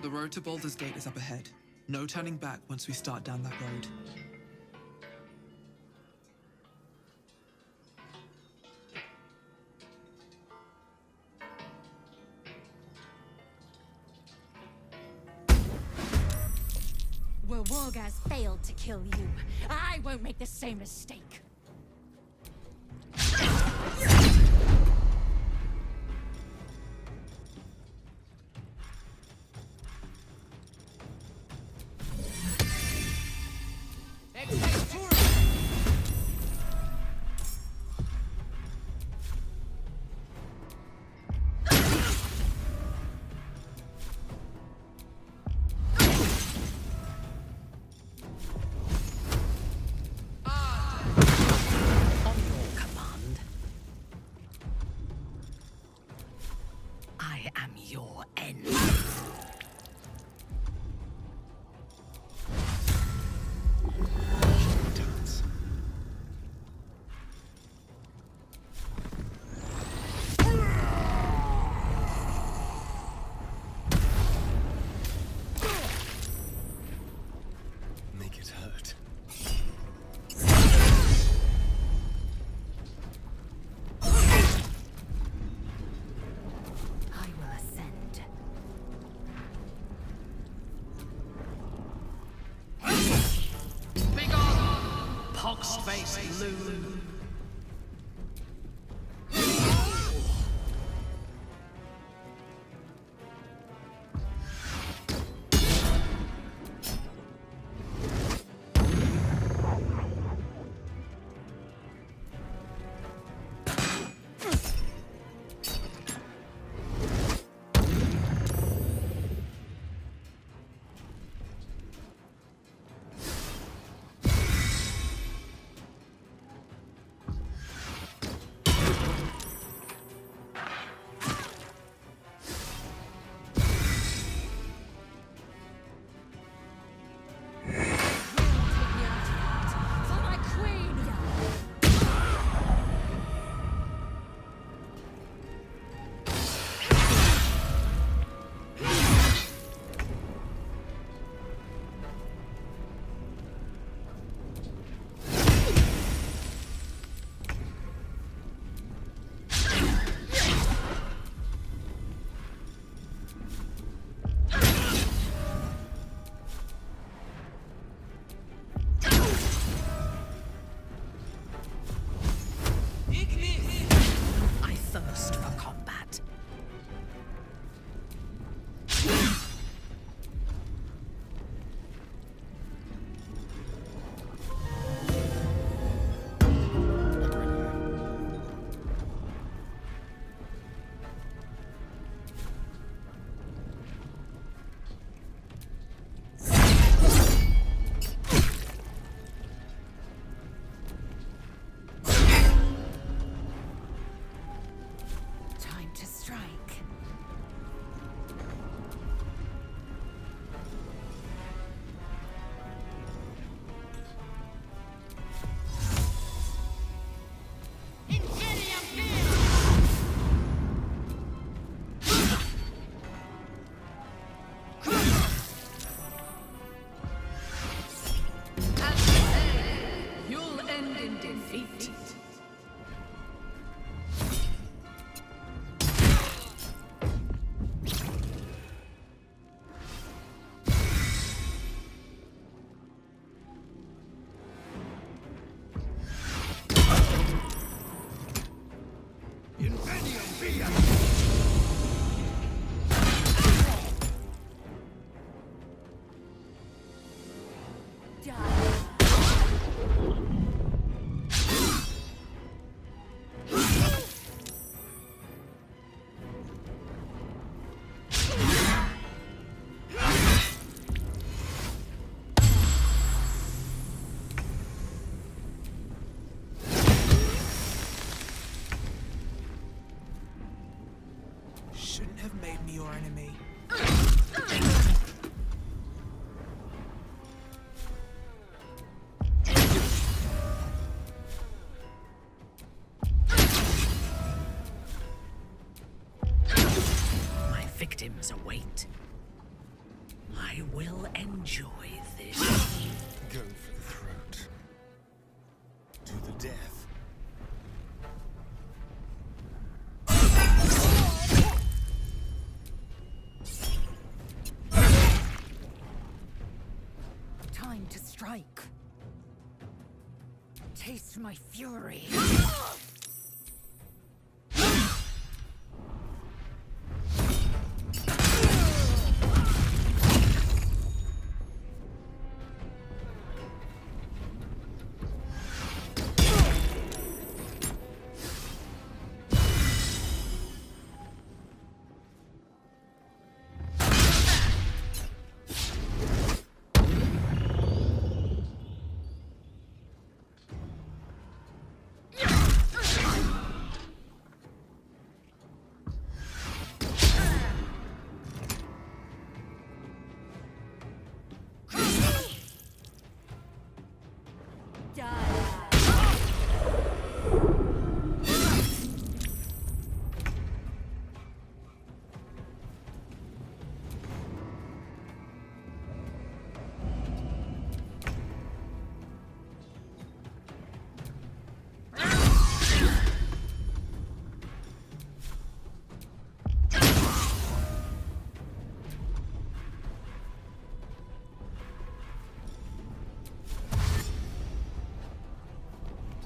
The road to Baldur's Gate is up ahead. No turning back once we start down that road. Where Wargaz failed to kill you, I won't make the same mistake. Pox-faced loon. Shouldn't have made me your enemy. My victims await. I will enjoy this. Go for the throat. To the death. Time to strike. Taste my fury.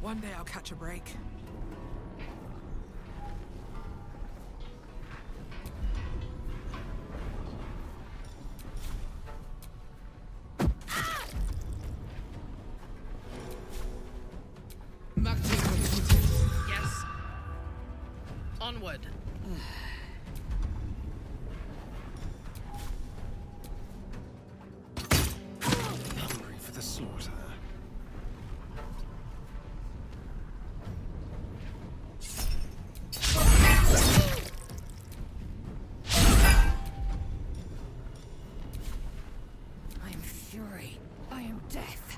One day I'll catch a break. Yes. Onward. Hungry for the slaughter. I am fury. I am death.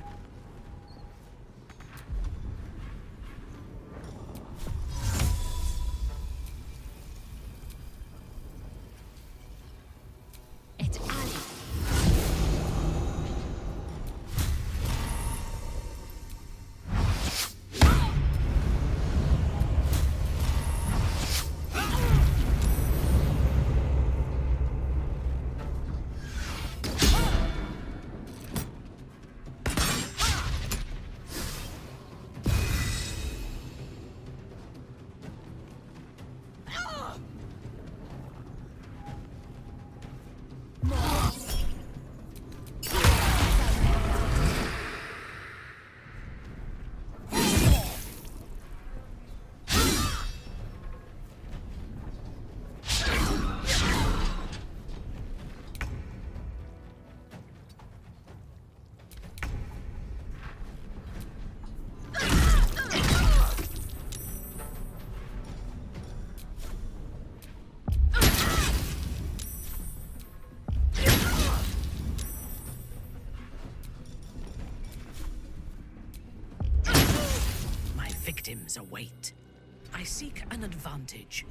It's Ali. My victims await. I seek an advantage.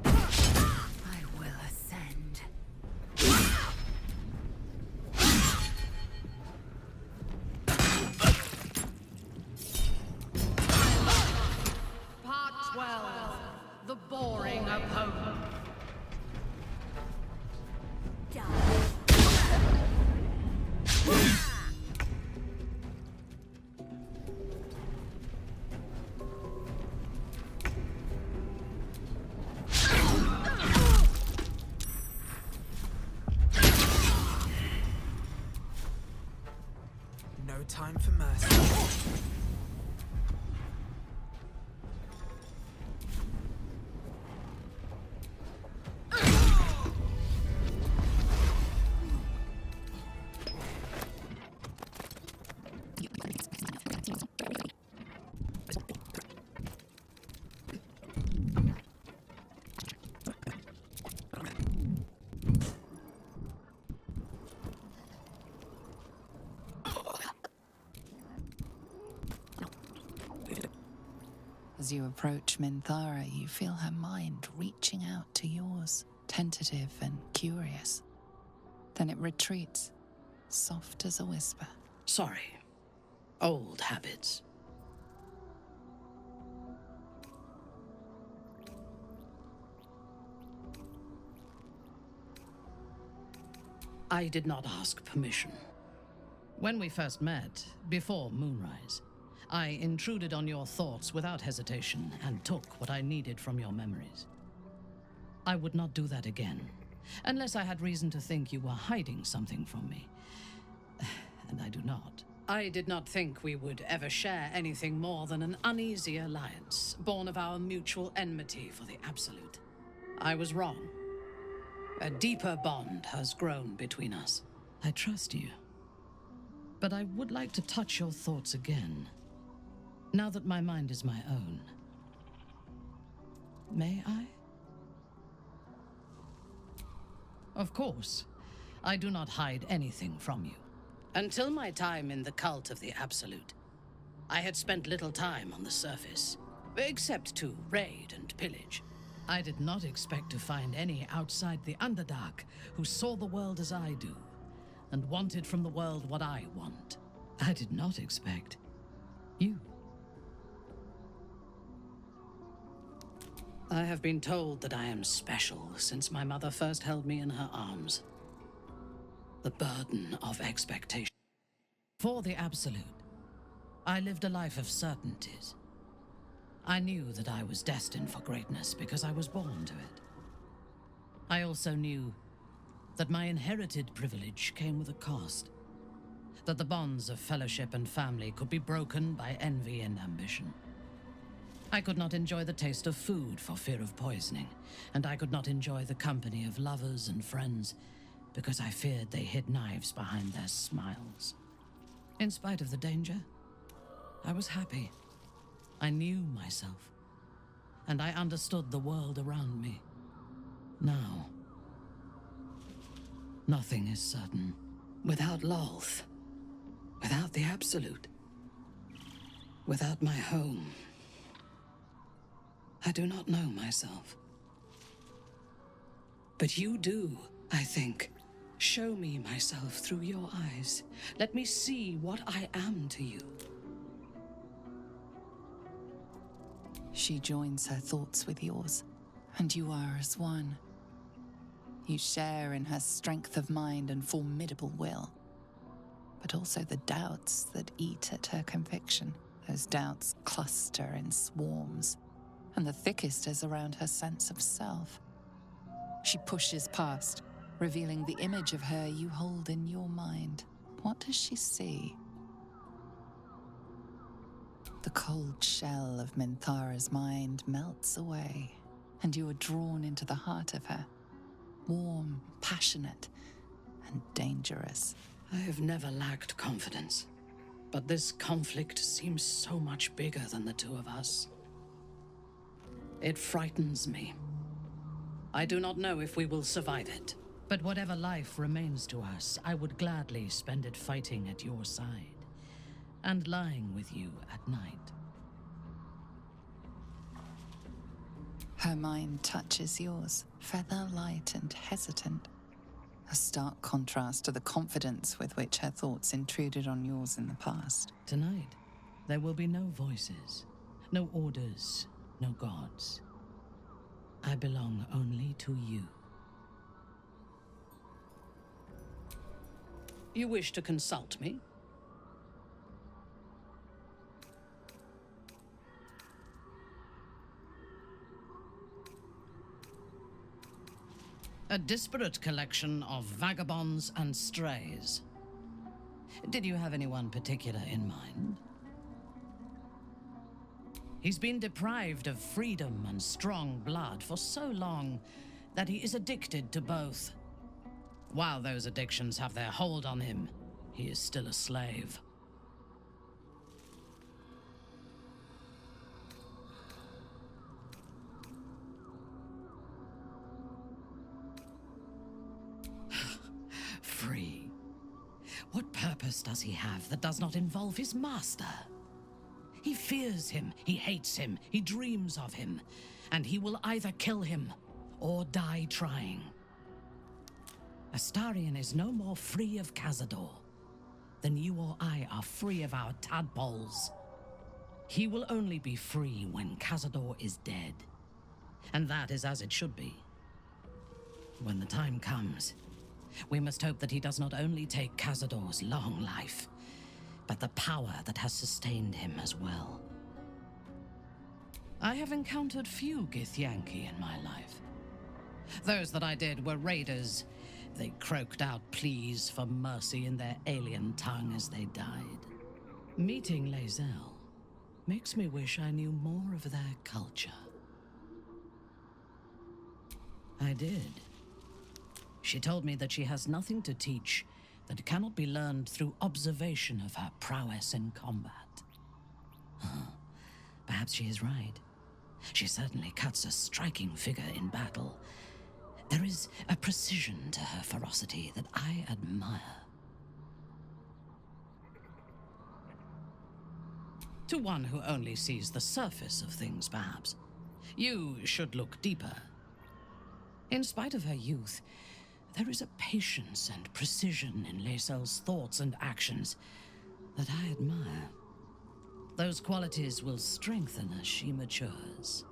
I will ascend. Part 12. The boring opponent. No time for mercy. As you approach Minthara, you feel her mind reaching out to yours, tentative and curious. Then it retreats, soft as a whisper. Sorry. Old habits. I did not ask permission. When we first met, before moonrise, I intruded on your thoughts without hesitation and took what I needed from your memories. I would not do that again, unless I had reason to think you were hiding something from me. And I do not. I did not think we would ever share anything more than an uneasy alliance, born of our mutual enmity for the Absolute. I was wrong. A deeper bond has grown between us. I trust you. But I would like to touch your thoughts again, now that my mind is my own. May I? Of course. I do not hide anything from you. Until my time in the cult of the Absolute, I had spent little time on the surface, except to raid and pillage. I did not expect to find any outside the Underdark who saw the world as I do, and wanted from the world what I want. I did not expect you. I have been told that I am special since my mother first held me in her arms. The burden of expectation. For the Absolute, I lived a life of certainties. I knew that I was destined for greatness because I was born to it. I also knew that my inherited privilege came with a cost, that the bonds of fellowship and family could be broken by envy and ambition. I could not enjoy the taste of food for fear of poisoning, and I could not enjoy the company of lovers and friends because I feared they hid knives behind their smiles. In spite of the danger, I was happy. I knew myself, and I understood the world around me. Now, nothing is certain. Without Lolth, without the Absolute, without my home, I do not know myself. But you do, I think. Show me myself through your eyes. Let me see what I am to you. She joins her thoughts with yours, and you are as one. You share in her strength of mind and formidable will, but also the doubts that eat at her conviction. Those doubts cluster in swarms, and the thickest is around her sense of self. She pushes past, revealing the image of her you hold in your mind. What does she see? The cold shell of Minthara's mind melts away, and you are drawn into the heart of her, warm, passionate, and dangerous. I have never lacked confidence, but this conflict seems so much bigger than the two of us. It frightens me. I do not know if we will survive it, but whatever life remains to us, I would gladly spend it fighting at your side and lying with you at night. Her mind touches yours, feather light and hesitant, a stark contrast to the confidence with which her thoughts intruded on yours in the past. Tonight, there will be no voices, no orders, no gods. I belong only to you. You wish to consult me? A disparate collection of vagabonds and strays. Did you have anyone particular in mind? He's been deprived of freedom and strong blood for so long that he is addicted to both. While those addictions have their hold on him, he is still a slave. Free. What purpose does he have that does not involve his master? He fears him, he hates him, he dreams of him, and he will either kill him or die trying. Astarion is no more free of Cazador than you or I are free of our tadpoles. He will only be free when Cazador is dead, and that is as it should be. When the time comes, we must hope that he does not only take Cazador's long life, but the power that has sustained him as well. I have encountered few Githyanki in my life. Those that I did were raiders. They croaked out pleas for mercy in their alien tongue as they died. Meeting Lae'zel makes me wish I knew more of their culture. I did. She told me that she has nothing to teach that cannot be learned through observation of her prowess in combat. Perhaps she is right. She certainly cuts a striking figure in battle. There is a precision to her ferocity that I admire. To one who only sees the surface of things, perhaps. You should look deeper. In spite of her youth, there is a patience and precision in Lae'zel's thoughts and actions that I admire. Those qualities will strengthen as she matures.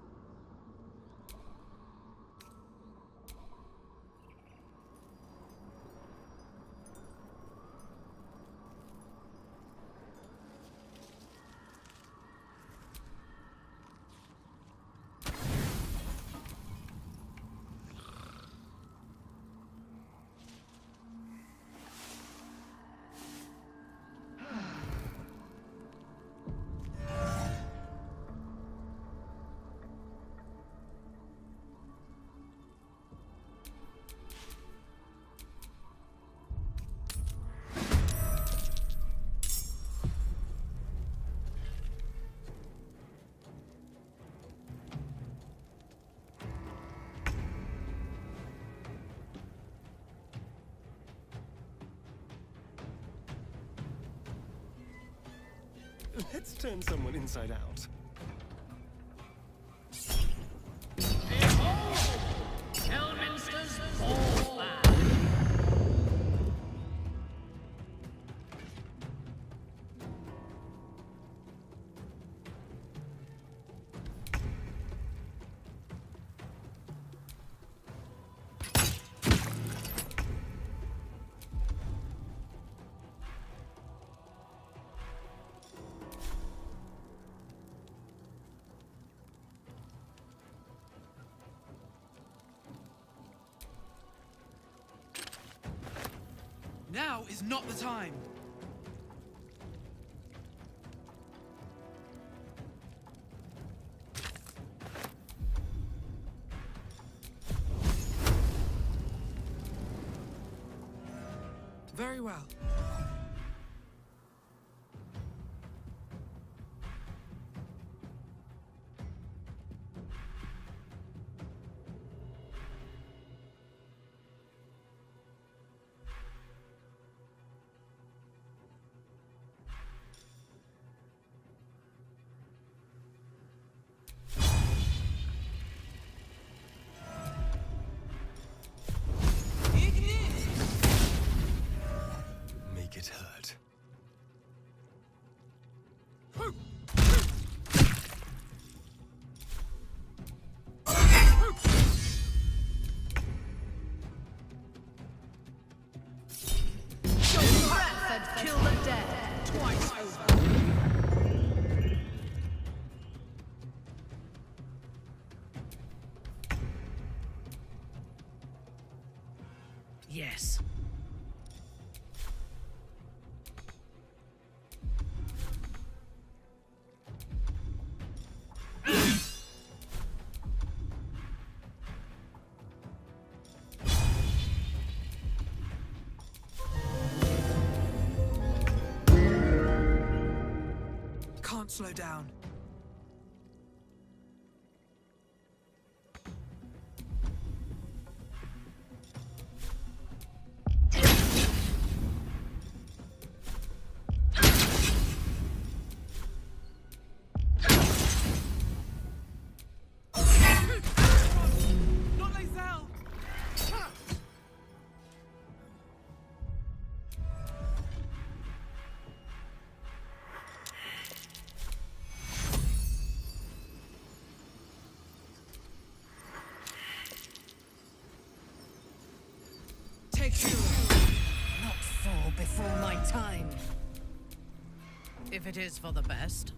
Let's turn someone inside out. Elminster's all back. Now is not the time. Very well. Make it hurt. Kill the dead twice over. Yes. Can't slow down. before my time. If it is for the best.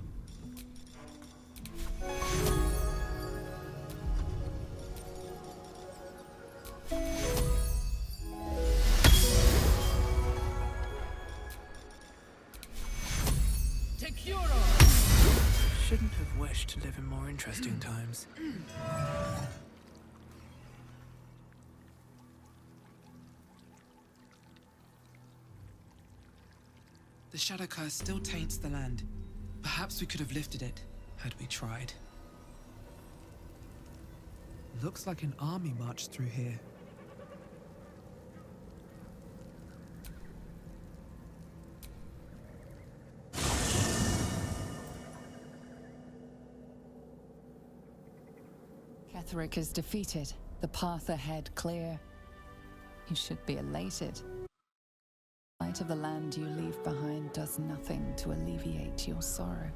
Shouldn't have wished to live in more interesting times. The Shadow Curse still taints the land. Perhaps we could have lifted it, had we tried. Looks like an army marched through here. Ketheric is defeated, the path ahead clear. You should be elated. The light of the land you leave behind does nothing to alleviate your sorrow.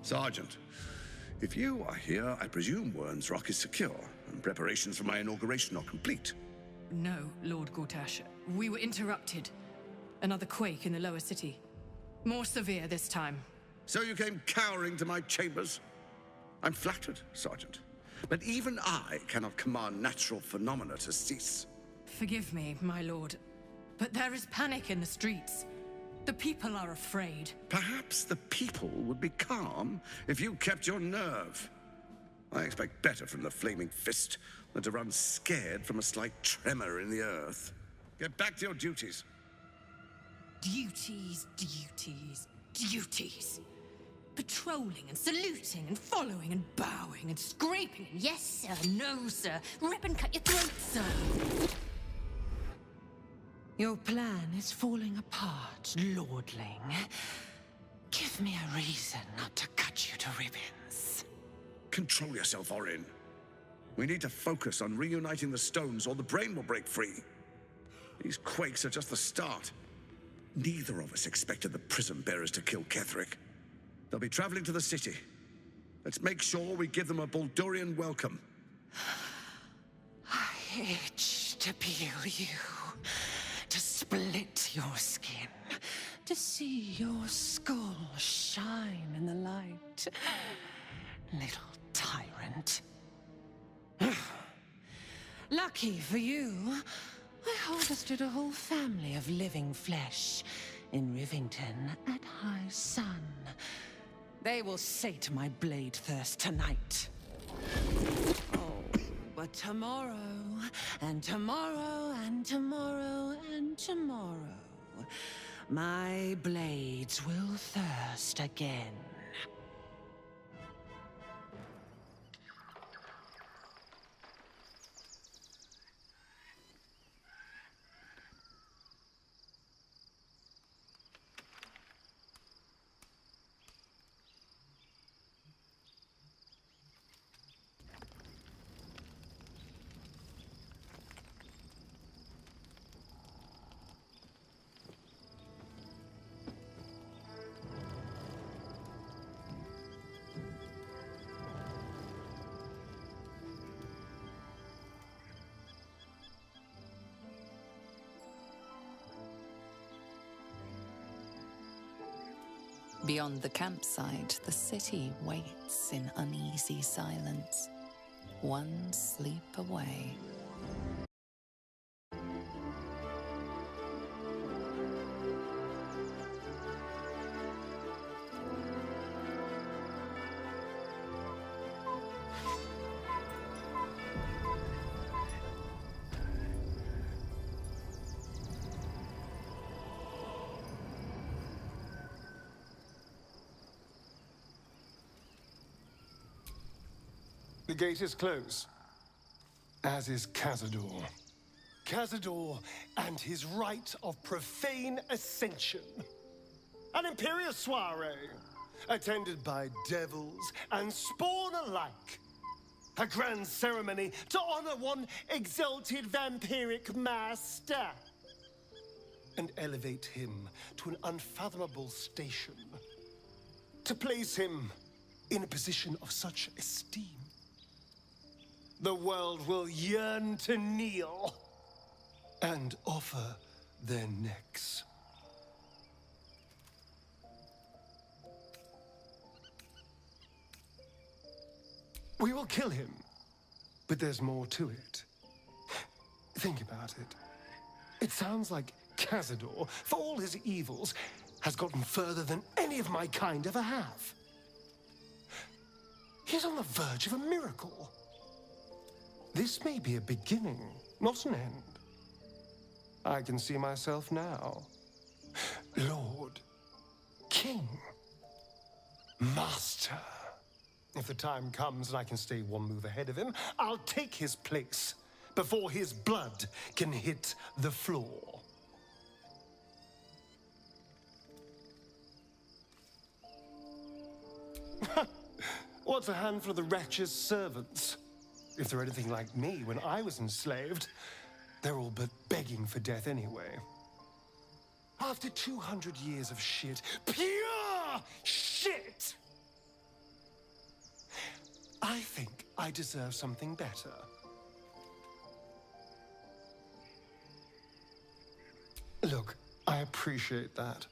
Sergeant, if you are here, I presume Wern's Rock is secure, and preparations for my inauguration are complete. No, Lord Gortash. We were interrupted. Another quake in the lower city. More severe this time. So you came cowering to my chambers? I'm flattered, Sergeant. But even I cannot command natural phenomena to cease. Forgive me, my lord, but there is panic in the streets. The people are afraid. Perhaps the people would be calm if you kept your nerve. I expect better from the Flaming Fist than to run scared from a slight tremor in the earth. Get back to your duties. Duties, duties, duties. Patrolling and saluting and following and bowing and scraping. Yes, sir. No, sir. Rip and cut your throat, sir. Your plan is falling apart, lordling. Give me a reason not to cut you to ribbons. Control yourself, Orin. We need to focus on reuniting the stones or the brain will break free. These quakes are just the start. Neither of us expected the Prism Bearers to kill Ketheric. They'll be traveling to the city. Let's make sure we give them a Baldurian welcome. I itch to peel you, to split your skin, to see your skull shine in the light. Little tyrant. Lucky for you, I harvested a whole family of living flesh in Rivington at high sun. They will sate my blade thirst tonight. Oh, but tomorrow, and tomorrow, and tomorrow, and tomorrow, my blades will thirst again. Beyond the campsite, the city waits in uneasy silence, one sleep away. The gate is closed, as is Cazador. Cazador and his rite of profane ascension. An imperial soiree, attended by devils and spawn alike. A grand ceremony to honor one exalted vampiric master. And elevate him to an unfathomable station. To place him in a position of such esteem. The world will yearn to kneel and offer their necks. We will kill him, but there's more to it. Think about it. It sounds like Cazador, for all his evils, has gotten further than any of my kind ever have. He's on the verge of a miracle. This may be a beginning, not an end. I can see myself now. Lord, King, Master. If the time comes and I can stay one move ahead of him, I'll take his place before his blood can hit the floor. What's a handful of the wretched servants? If they're anything like me when I was enslaved, they're all but begging for death anyway. After 200 years of shit, pure shit! I think I deserve something better. Look, I appreciate that.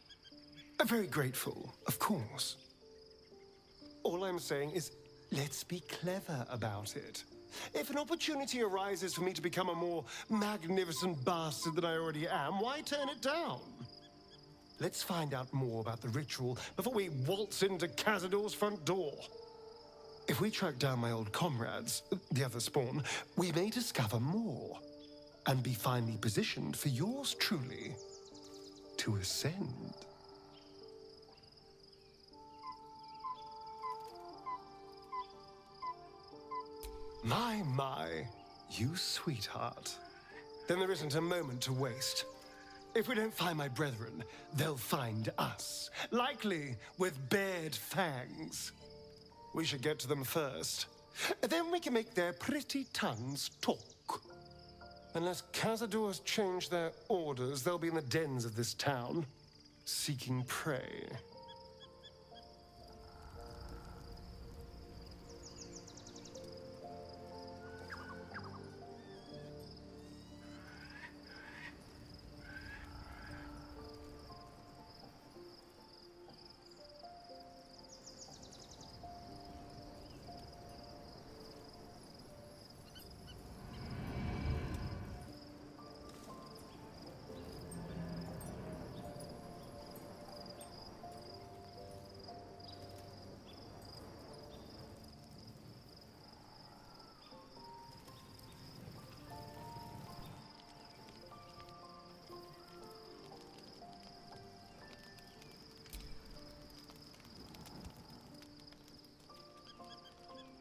I'm very grateful, of course. All I'm saying is, let's be clever about it. If an opportunity arises for me to become a more magnificent bastard than I already am, why turn it down? Let's find out more about the ritual before we waltz into Cazador's front door. If we track down my old comrades, the other spawn, we may discover more and be finely positioned for yours truly to ascend. My, you sweetheart. Then there isn't a moment to waste. If we don't find my brethren, they'll find us, likely with bared fangs. We should get to them first. Then we can make their pretty tongues talk. Unless Cazador's changed their orders, they'll be in the dens of this town, seeking prey.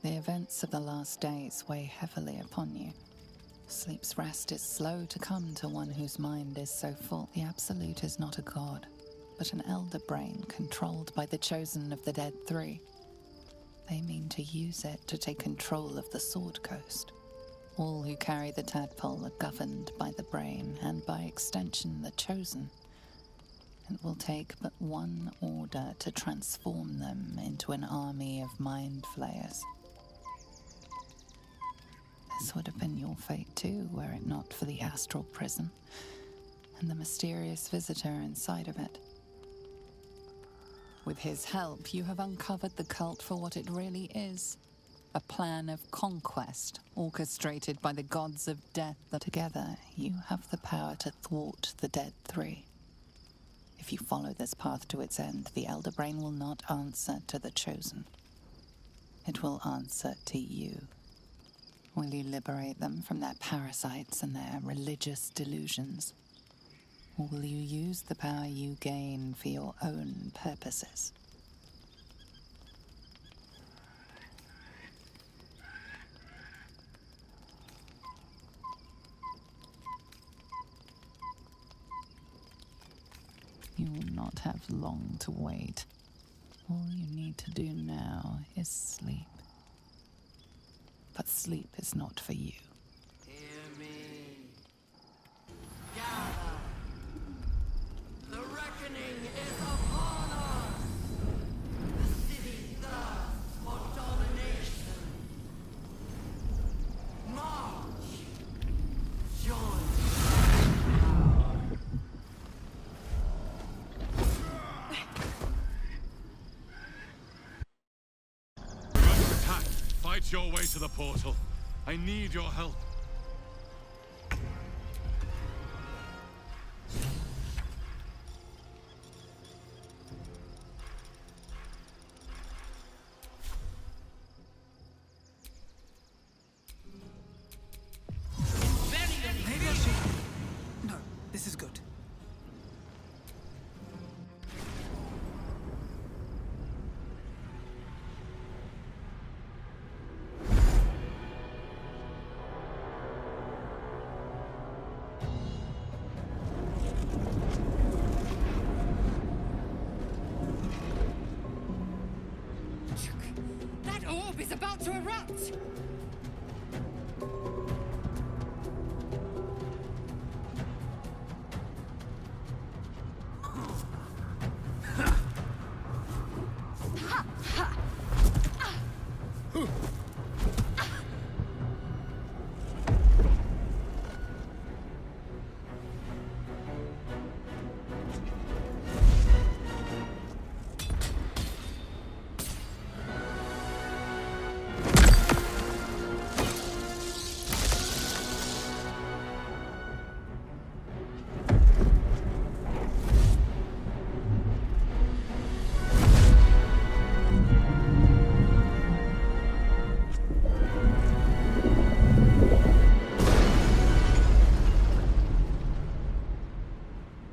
The events of the last days weigh heavily upon you. Sleep's rest is slow to come to one whose mind is so full. The Absolute is not a god, but an elder brain controlled by the chosen of the Dead Three. They mean to use it to take control of the Sword Coast. All who carry the tadpole are governed by the brain, and by extension the chosen. It will take but one order to transform them into an army of mind flayers. This would have been your fate too, were it not for the astral prison and the mysterious visitor inside of it. With his help, you have uncovered the cult for what it really is. A plan of conquest, orchestrated by the gods of death. That together, you have the power to thwart the Dead Three. If you follow this path to its end, the Elder Brain will not answer to the Chosen. It will answer to you. Will you liberate them from their parasites and their religious delusions? Or will you use the power you gain for your own purposes? not have long to wait. All you need to do now is sleep. But sleep is not for you. Hear me. Gather. The reckoning is upon us. The city thirsts for domination. March. Join. Attack! Fight your way to the portal. I need your help. Maybe I should. No, this is good. That orb is about to erupt!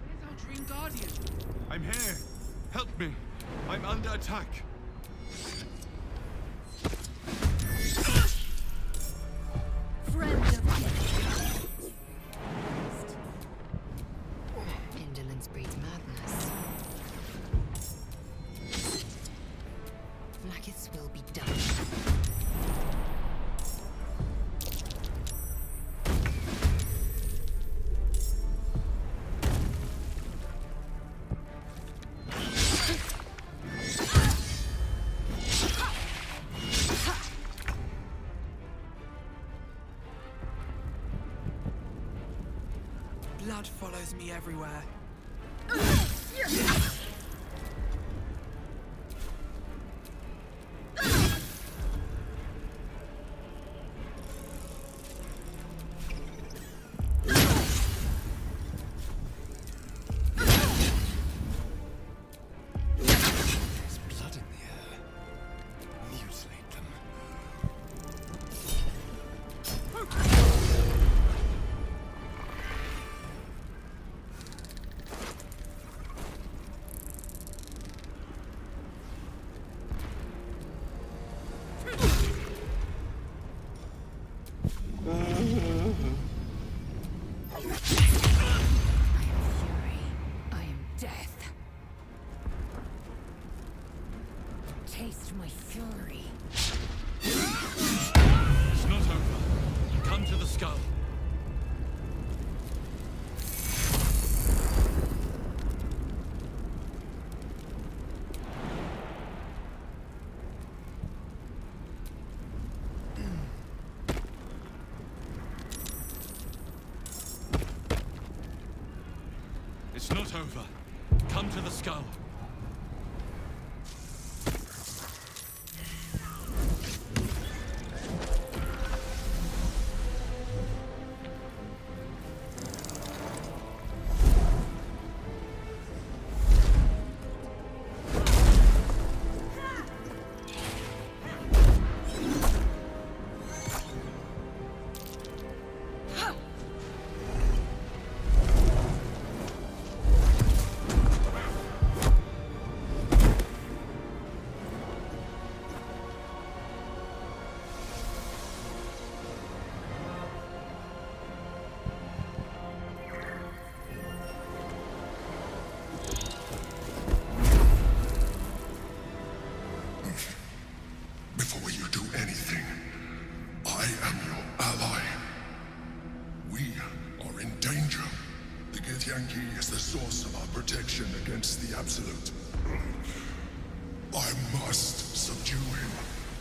Where's our Dream Guardian? I'm here. Help me. I'm under attack. Friend of death. Indolence breeds madness. Blacketh's will be done. Blood follows me everywhere. There's blood in the air. Mutilate them. I am death. Taste my fury. It's not over. Come to the skull. It's not over. Come to the skull. source of our protection against the Absolute. I must subdue him,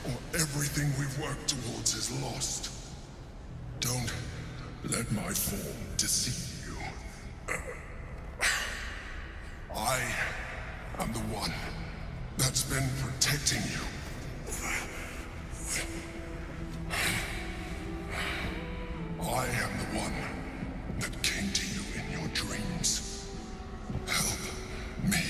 or everything we've worked towards is lost. Don't let my form deceive you. I am the one that's been protecting you. I am the one that came to you in your dreams. Help me.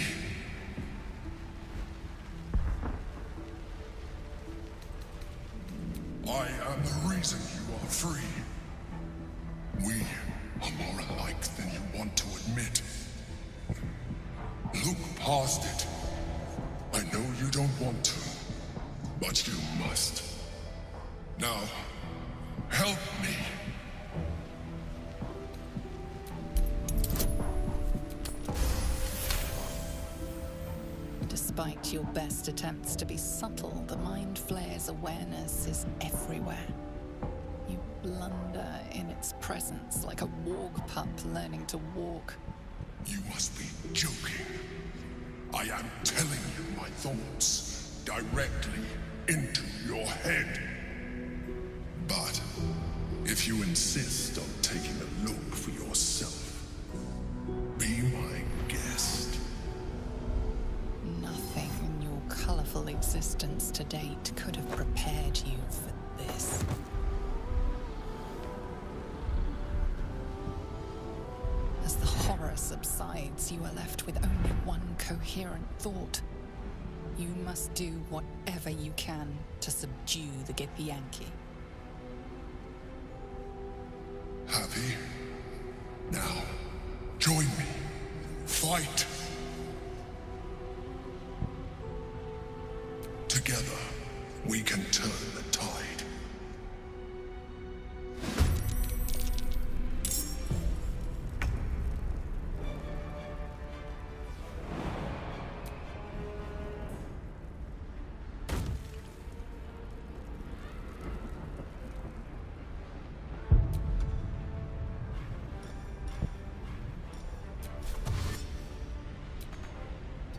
I am the reason you are free. We are more alike than you want to admit. Look past it. I know you don't want to, but you must. Now, help me. Despite your best attempts to be subtle, the Mind Flayer's awareness is everywhere. You blunder in its presence like a warg pup learning to walk. You must be joking. I am telling you my thoughts directly into your head. But if you insist on taking a look for yourself, be my guest. Nothing in your colorful existence to date could have prepared you for this. As the horror subsides, you are left with only one coherent thought. You must do whatever you can to subdue the Githyanki. Happy? Now, join me. Fight! Together, we can turn the tide.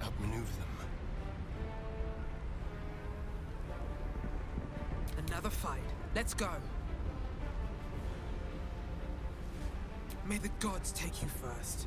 Outmaneuver them. Another fight. Let's go. May the gods take you first.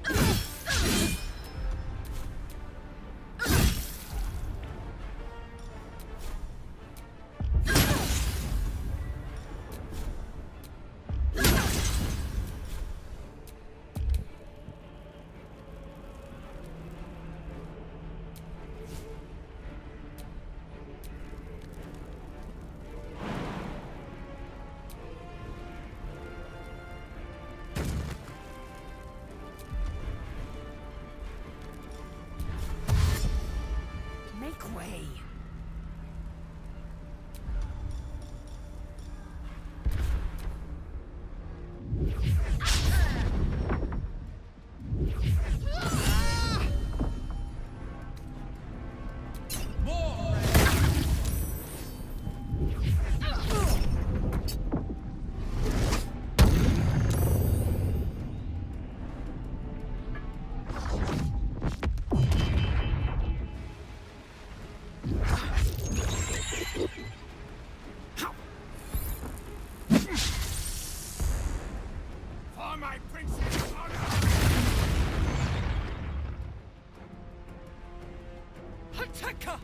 Make way. For my prince's honor! Hateka!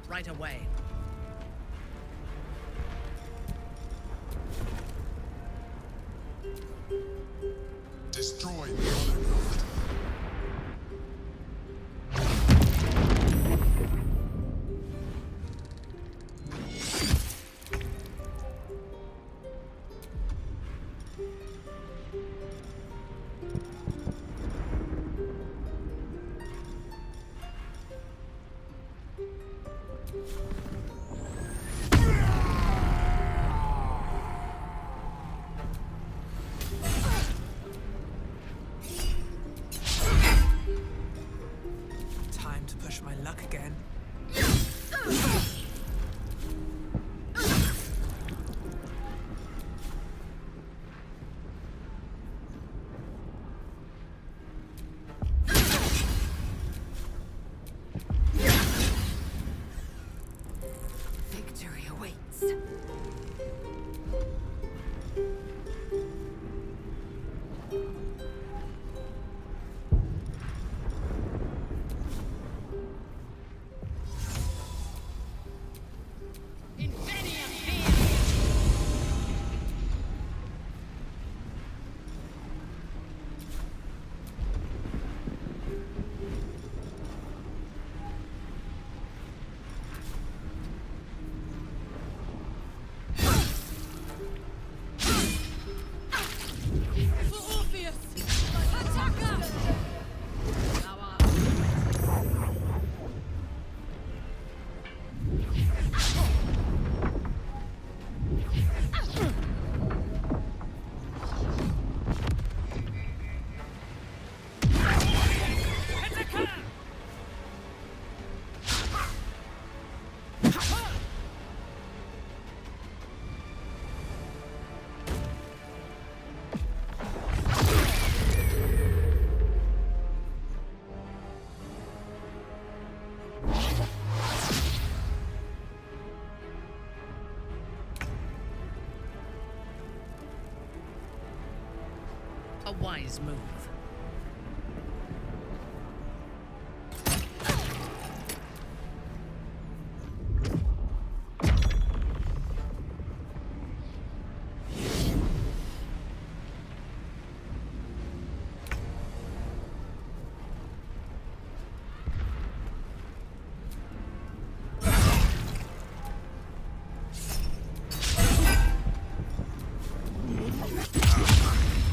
Right away. Destroy the Underworld. luck again. Victory awaits. A wise move.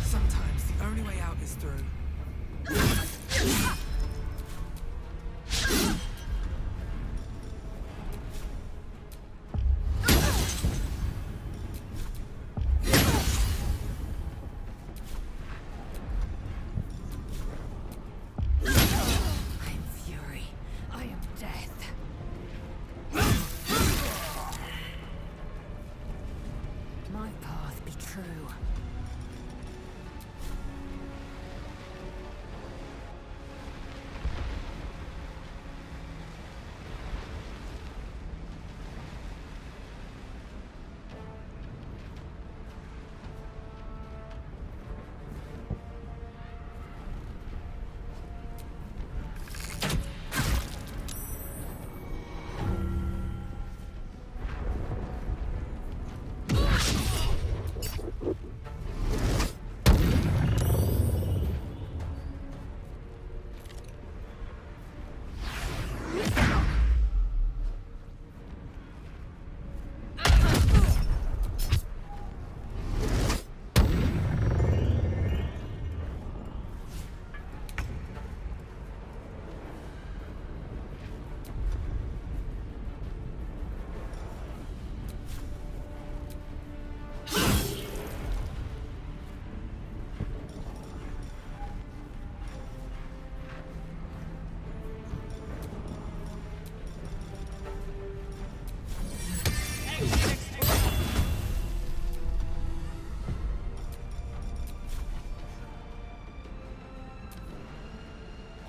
Sometimes the only way out is through. I am fury. I am death. My path be true.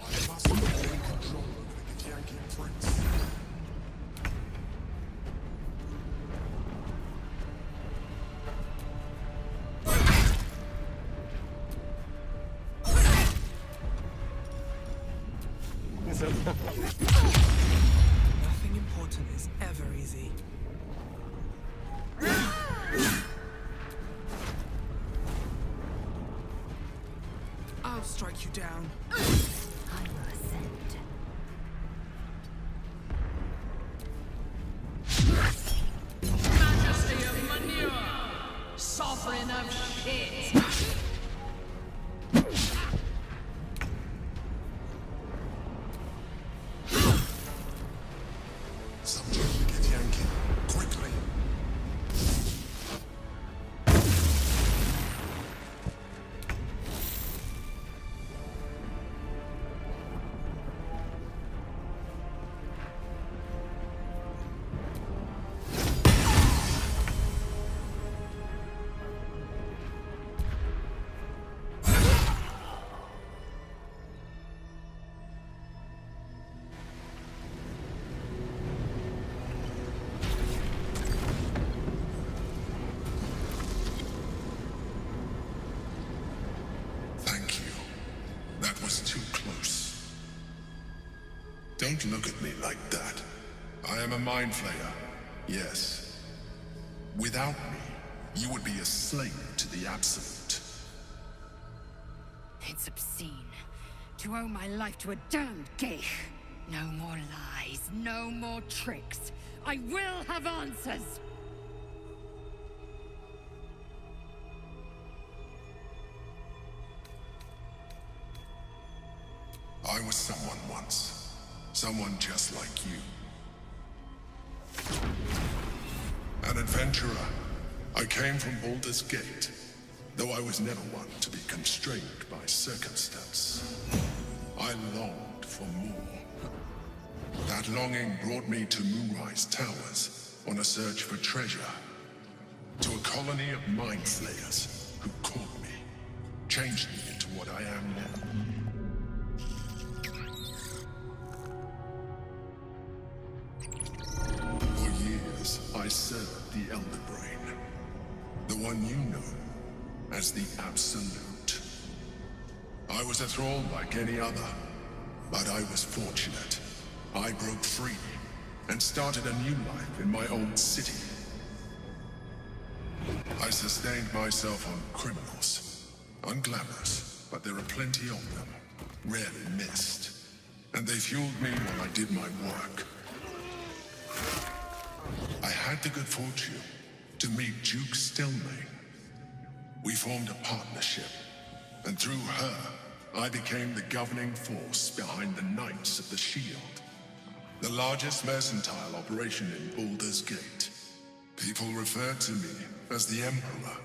I must gain control over the Githyanki prince. Nothing important is ever easy. I'll strike you down. I will ascend. Majesty of manure! Sovereign of shit! Subject the Githyanki. Quickly. Don't look at me like that. I am a mind flayer, yes. Without me, you would be a slave to the Absolute. It's obscene. To owe my life to a damned geich. No more lies, no more tricks. I will have answers! I was someone once. Someone just like you. An adventurer. I came from Baldur's Gate, though I was never one to be constrained by circumstance. I longed for more. That longing brought me to Moonrise Towers on a search for treasure. To a colony of mind flayers who caught me, changed me into what I am now. For years, I served the Elder Brain, the one you know as the Absolute. I was a thrall like any other, but I was fortunate. I broke free and started a new life in my old city. I sustained myself on criminals, unglamorous, but there are plenty of them, rarely missed, and they fueled me while I did my work. I had the good fortune to meet Duke Stelmane. We formed a partnership, and through her, I became the governing force behind the Knights of the Shield, the largest mercantile operation in Baldur's Gate. People referred to me as the Emperor.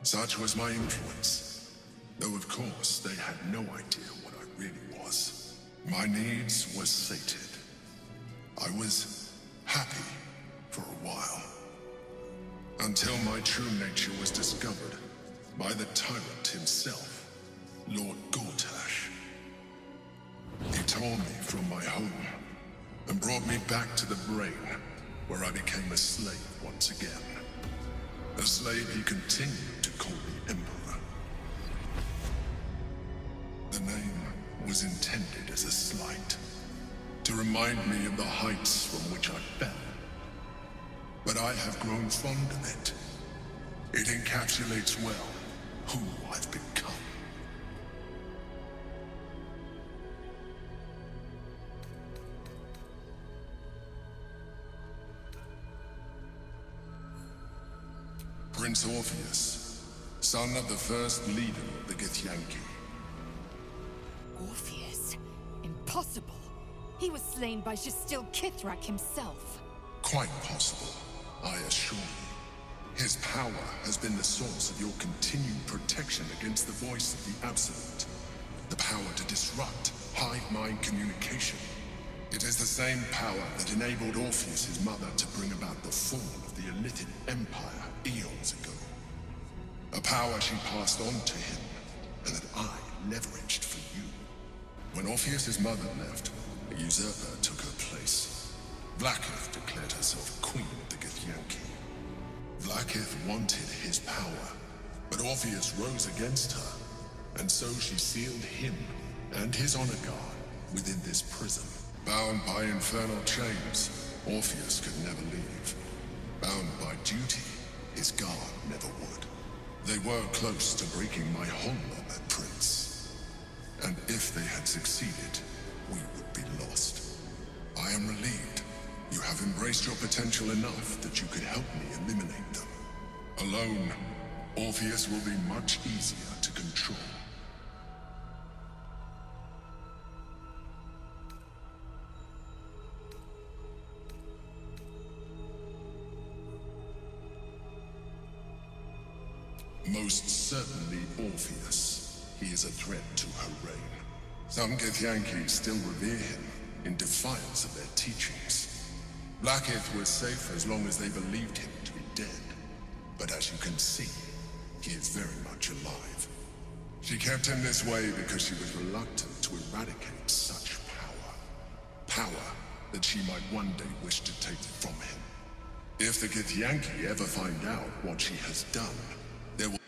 Such was my influence, though of course they had no idea what I really was. My needs were sated. I was happy for a while, until my true nature was discovered by the tyrant himself, Lord Gortash. He tore me from my home and brought me back to the Brain, where I became a slave once again. A slave he continued to call the Emperor. The name was intended as a slight, to remind me of the heights from which I fell. But I have grown fond of it. It encapsulates well who I've become. Prince Orpheus, son of the first leader of the Githyanki. Orpheus? Impossible! He was slain by Justil Kithrak himself. Quite possible, I assure you. His power has been the source of your continued protection against the voice of the Absolute. The power to disrupt hive-mind communication. It is the same power that enabled Orpheus's mother to bring about the fall of the Elithid Empire eons ago. A power she passed on to him, and that I leveraged for you. When Orpheus's mother left, a usurper took her place. Vlaakith declared herself queen of the Githyanki. Vlaakith wanted his power, but Orpheus rose against her, and so she sealed him and his honor guard within this prison. Bound by infernal chains, Orpheus could never leave. Bound by duty, his guard never would. They were close to breaking my honor, that prince. And if they had succeeded, we would be lost. I am relieved. You have embraced your potential enough that you could help me eliminate them. Alone, Orpheus will be much easier to control. Most certainly Orpheus. He is a threat to her reign. Some Githyanki still revere him in defiance of their teachings. Vlaakith was safe as long as they believed him to be dead. But as you can see, he is very much alive. She kept him this way because she was reluctant to eradicate such power. Power that she might one day wish to take from him. If the Githyanki ever find out what she has done, there will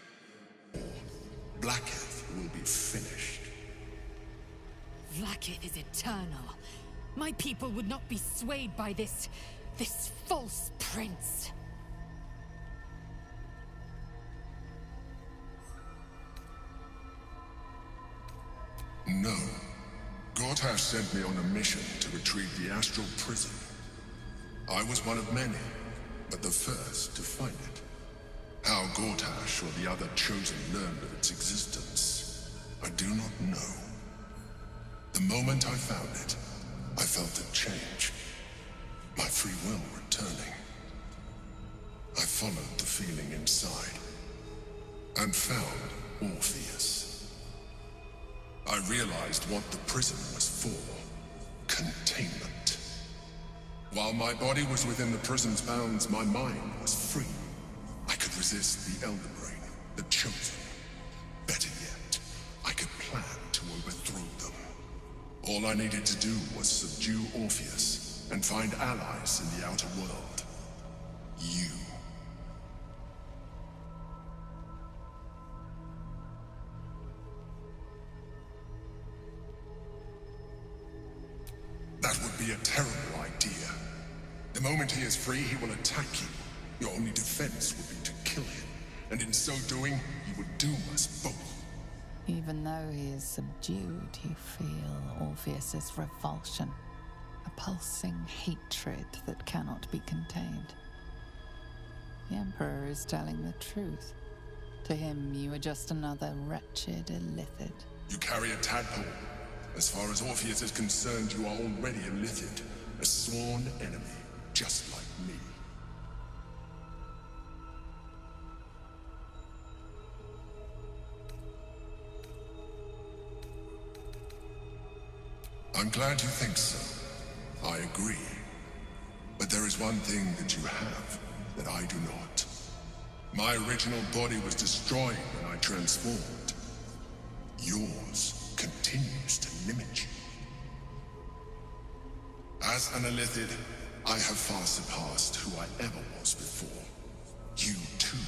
Vlaakith will be finished. Vlaakith is eternal. My people would not be swayed by this false prince. No. Gortash sent me on a mission to retrieve the astral prison. I was one of many, but the first to find it. How Gortash or the other chosen learned of its existence, I do not know. The moment I found it, I felt a change. My free will returning. I followed the feeling inside, and found Orpheus. I realized what the prison was for. Containment. While my body was within the prison's bounds, my mind was free. I could resist the Elder Brain, the Chosen. Better yet, I could plan to overthrow them. All I needed to do was subdue Orpheus and find allies in the outer world. You. That would be a terrible idea. The moment he is free, he will attack you. Your only defense would be to kill him, and in so doing, he would doom us both. Even though he is subdued, you feel Orpheus's revulsion. A pulsing hatred that cannot be contained. The Emperor is telling the truth. To him, you are just another wretched illithid. You carry a tadpole. As far as Orpheus is concerned, you are already a Lithid, a sworn enemy, just like me. I'm glad you think so. I agree. But there is one thing that you have that I do not. My original body was destroyed when I transformed. Yours continues to limit you. As an Illithid, I have far surpassed who I ever was before. You, too,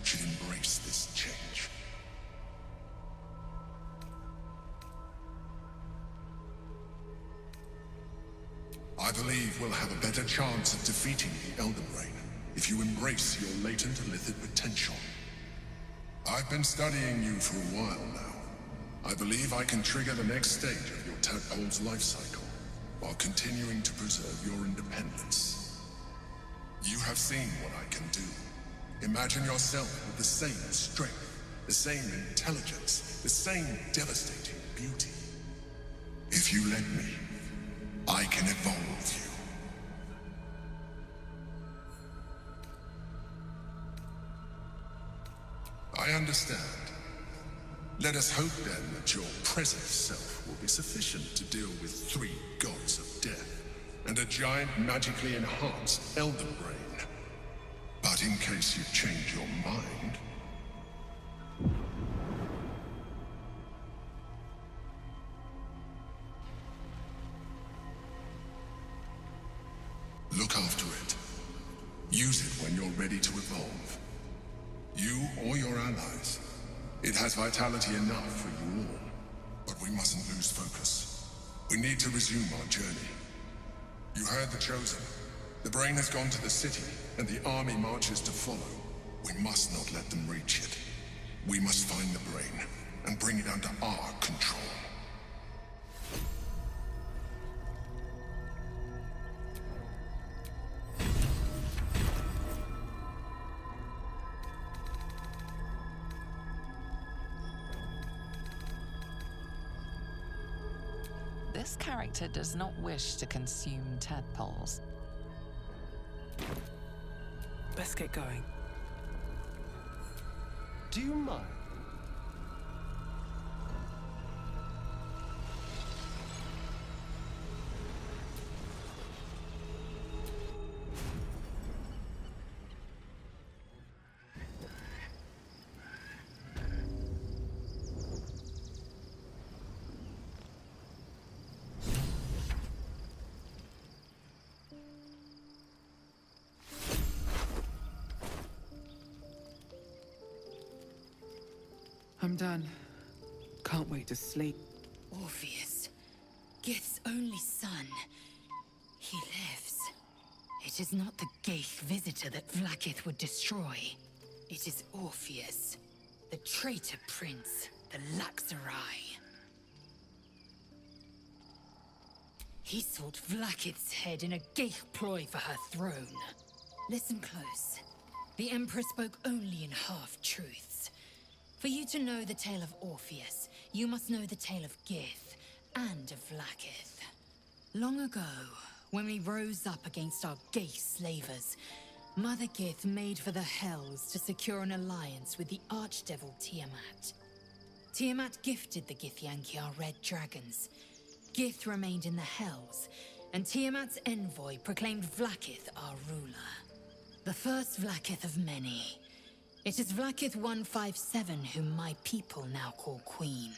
should embrace this change. I believe we'll have a better chance of defeating the Elder Brain if you embrace your latent Illithid potential. I've been studying you for a while now. I believe I can trigger the next stage of your tadpole's life cycle, while continuing to preserve your independence. You have seen what I can do. Imagine yourself with the same strength, the same intelligence, the same devastating beauty. If you let me, I can evolve you. I understand. Let us hope then that your present self will be sufficient to deal with 3 gods of death and a giant magically enhanced Elder Brain. But in case you change your mind... look after it. Use it when you're ready to evolve. You or your allies. It has vitality enough for you all, but we mustn't lose focus. We need to resume our journey. You heard the Chosen. The Brain has gone to the city, and the army marches to follow. We must not let them reach it. We must find the Brain, and bring it under our control. This character does not wish to consume tadpoles. Let's get going. Do you mind? I'm done. Can't wait to sleep. Orpheus, Gith's only son. He lives. It is not the Geich visitor that Vlaakith would destroy. It is Orpheus, the traitor prince, the Laxarai. He sought Vlaakith's head in a Geich ploy for her throne. Listen close. The Emperor spoke only in half-truths. For you to know the tale of Orpheus, you must know the tale of Gith and of Vlaakith. Long ago, when we rose up against our Geich slavers, Mother Gith made for the Hells to secure an alliance with the Archdevil Tiamat. Tiamat gifted the Githyanki our red dragons. Gith remained in the Hells, and Tiamat's envoy proclaimed Vlaakith our ruler. The first Vlaakith of many. It is Vlaakith 157 whom my people now call Queen.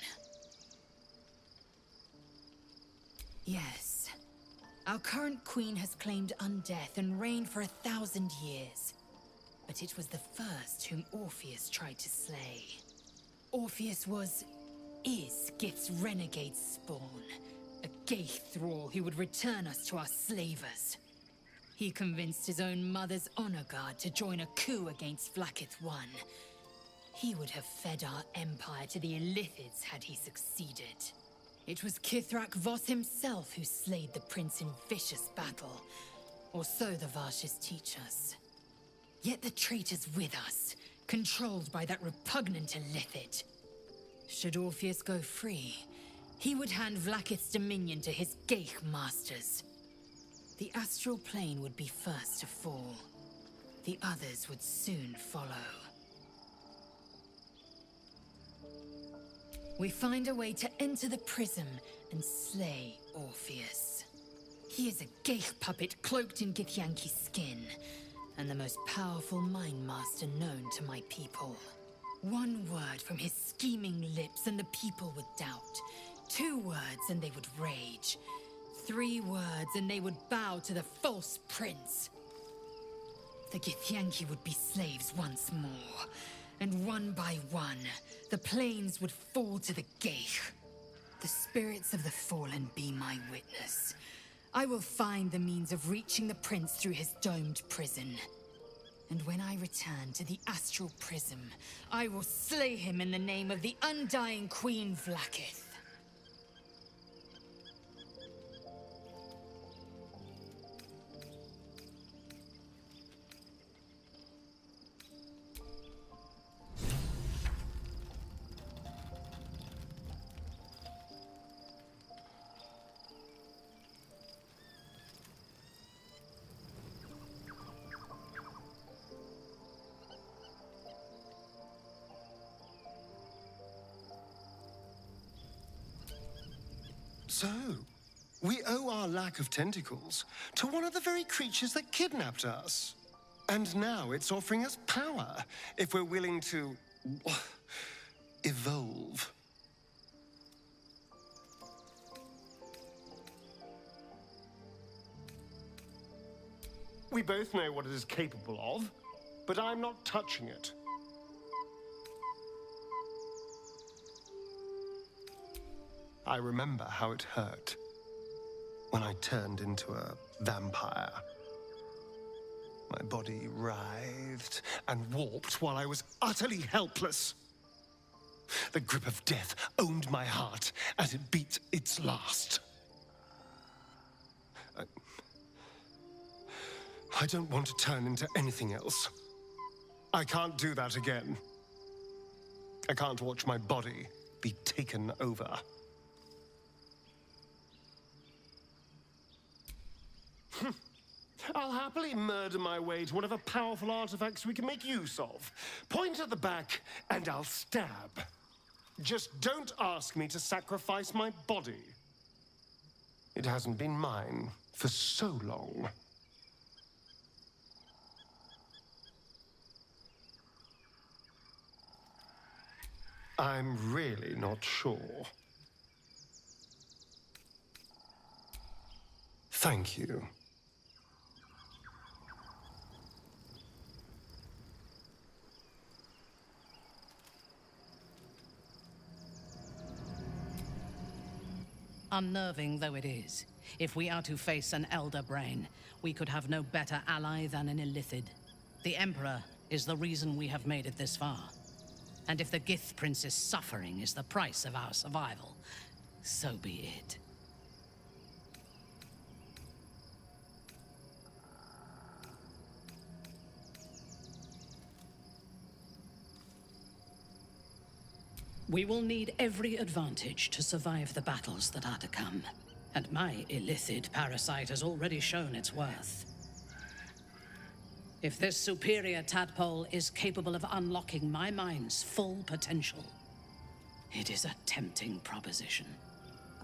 Yes. Our current queen has claimed undeath and reigned for 1,000 years. But it was the first whom Orpheus tried to slay. Orpheus is Gith's renegade spawn. A Geich thrall who would return us to our slavers. He convinced his own mother's honor guard to join a coup against Vlaakith I. He would have fed our empire to the Illithids had he succeeded. It was Kithrak Voss himself who slayed the prince in vicious battle, or so the Varshes teach us. Yet the traitor's with us, controlled by that repugnant Illithid. Should Orpheus go free, he would hand Vlaakith's dominion to his Geich masters. The astral plane would be first to fall. The others would soon follow. We find a way to enter the prism and slay Orpheus. He is a Geich puppet cloaked in Githyanki skin, and the most powerful mind master known to my people. One word from his scheming lips and the people would doubt. 2 words and they would rage. 3 words and they would bow to the false prince. The Githyanki would be slaves once more, and one by one, the planes would fall to the Geich. The spirits of the fallen be my witness. I will find the means of reaching the prince through his domed prison. And when I return to the astral prism, I will slay him in the name of the undying Queen Vlaakith. So, we owe our lack of tentacles to one of the very creatures that kidnapped us. And now it's offering us power if we're willing to evolve. We both know what it is capable of, but I'm not touching it. I remember how it hurt when I turned into a vampire. My body writhed and warped while I was utterly helpless. The grip of death owned my heart as it beat its last. I don't want to turn into anything else. I can't do that again. I can't watch my body be taken over. I'll happily murder my way to whatever powerful artifacts we can make use of. Point at the back, and I'll stab. Just don't ask me to sacrifice my body. It hasn't been mine for so long. I'm really not sure. Thank you. Unnerving though it is, If we are to face an Elder Brain, we could have no better ally than an Illithid. The Emperor is the reason we have made it this far. And if the Gith Prince's suffering is the price of our survival, so be it. We will need every advantage to survive the battles that are to come. And my Illithid parasite has already shown its worth. If this superior tadpole is capable of unlocking my mind's full potential, it is a tempting proposition.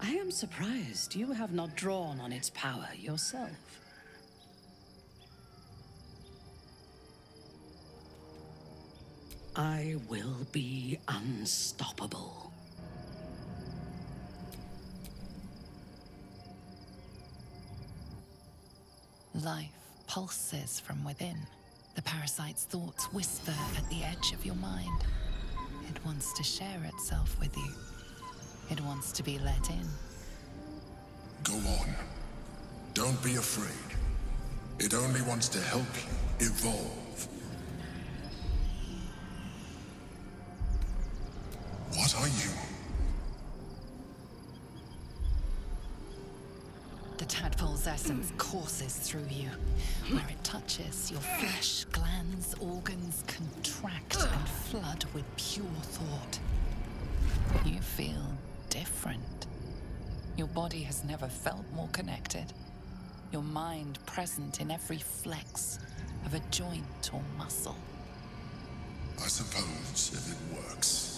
I am surprised you have not drawn on its power yourself. I will be unstoppable. Life pulses from within. The parasite's thoughts whisper at the edge of your mind. It wants to share itself with you. It wants to be let in. Go on. Don't be afraid. It only wants to help you evolve. What are you? The tadpole's essence courses through you. Where it touches, your flesh, glands, organs contract and flood with pure thought. You feel different. Your body has never felt more connected. Your mind present in every flex of a joint or muscle. I suppose if it works.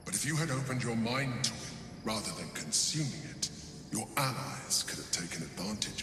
But if you had opened your mind to it, rather than consuming it, your allies could have taken advantage